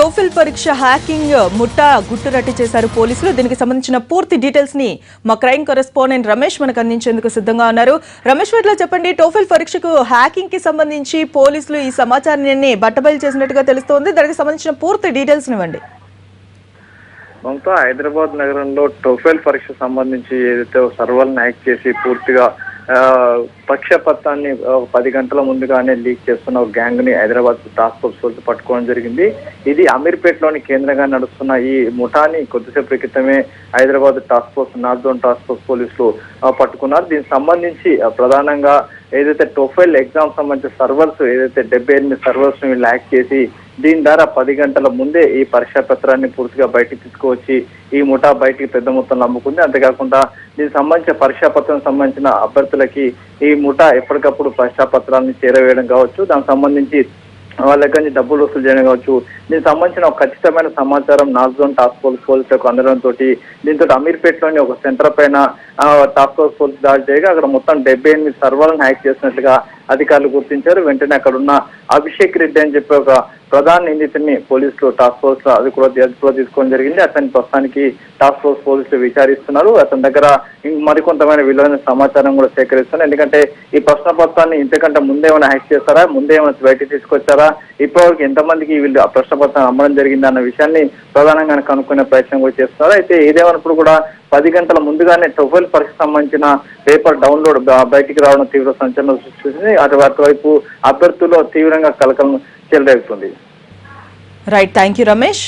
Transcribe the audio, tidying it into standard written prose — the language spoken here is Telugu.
టోఫెల్ పరీక్ష హ్యాకింగ్ ముఠా గుట్టురట్టు చేశారు పోలీసులు. దీనికి సంబంధించిన పూర్తి డీటెయిల్స్ ని మా క్రైమ్ కరెస్పాండెంట్ రమేష్ మనకు అందించేందుకు సిద్ధంగా ఉన్నారు. రమేష్, ఇట్లా చెప్పండి, టోఫెల్ పరీక్షకు హ్యాకింగ్ కి సంబంధించి పోలీసులు ఈ సమాచారాన్ని బట్టబయలు చేసినట్టుగా తెలుస్తోంది. దానికి సంబంధించిన పూర్తి డీటెయిల్స్ ఇవ్వండి. మమతా, హైదరాబాద్ నగరంలో టోఫెల్ పరీక్ష సంబంధించి ఏదైతే సర్వర్లను హ్యాక్ చేసి పూర్తిగా పక్షపత్రాన్ని 10 గంటల ముందుగానే లీక్ చేస్తున్న ఒక గ్యాంగ్ ని హైదరాబాద్ టాస్క్ ఫోర్స్ పట్టుకోవడం జరిగింది. ఇది అమీర్పేటలోని కేంద్రంగా నడుస్తున్న ఈ ముఠాని కొద్దిసేపు క్రితమే Hyderabad task force, north zone task force పోలీసులు పట్టుకున్నారు. దీనికి సంబంధించి ప్రధానంగా ఏదైతే టోఫెల్ ఎగ్జామ్ సంబంధించిన సర్వర్స్ ఏదైతే 78 సర్వర్స్ ని హ్యాక్ చేసి దీని ద్వారా 10 గంటల ముందే ఈ పరీక్షా పత్రాన్ని పూర్తిగా బయటికి తీసుకువచ్చి ఈ ముఠా బయటికి పెద్ద మొత్తంలో అమ్ముకుంది. అంతేకాకుండా దీనికి సంబంధించిన పరీక్షా పత్రం సంబంధించిన అభ్యర్థులకి ఈ ముఠా ఎప్పటికప్పుడు పరీక్షా పత్రాలను చేరవేయడం కావచ్చు, దానికి సంబంధించి వాళ్ళ దగ్గర నుంచి డబ్బులు వసూలు చేయడం కావచ్చు. దీనికి సంబంధించిన ఒక ఖచ్చితమైన సమాచారం నార్త్ జోన్ టాస్క్ ఫోర్స్ పోలీసులకు అందడంతో దీంతో అమీర్పేటలోని ఒక సెంటర్ పైన టాస్క్ ఫోర్స్ పోలీసు దాడి చేయగా అక్కడ మొత్తం 78 సర్వర్లను హ్యాక్ చేసినట్లుగా అధికారులు గుర్తించారు. వెంటనే అక్కడ ఉన్న అభిషేక్ రెడ్డి అని చెప్పి ఒక ప్రధాన నిందితుడిని పోలీసులు టాస్క్ ఫోర్స్ అదుపులో తీసుకోవడం జరిగింది. అతని ప్రస్తుతానికి టాస్క్ ఫోర్స్ పోలీసులు విచారిస్తున్నారు. అతని దగ్గర మరికొంతమైన విలువైన సమాచారం కూడా సేకరిస్తున్నారు. ఎందుకంటే ఈ ప్రశ్న పత్రాన్ని ఇంతకంటే ముందేమైనా హ్యాక్ చేస్తారా, ముందేమైనా బయటకు తీసుకొచ్చారా, ఇప్పటివరకు ఎంతమందికి వీళ్ళు ఆ ప్రశ్న పత్రాన్ని అమ్మడం జరిగింది అన్న విషయాన్ని ప్రధానంగా కనుక్కునే ప్రయత్నం కూడా చేస్తున్నారు. అయితే ఏదేమైనప్పుడు కూడా 10 గంటల ముందుగానే టోఫెల్ పరీక్ష సంబంధించిన పేపర్ డౌన్లోడ్ బయటికి రావడం తీవ్ర సంచలనం సృష్టించింది. అటువైపు అభ్యర్థుల్లో తీవ్రంగా కలకలం చెలరేగుతుంది. Right, thank you Ramesh.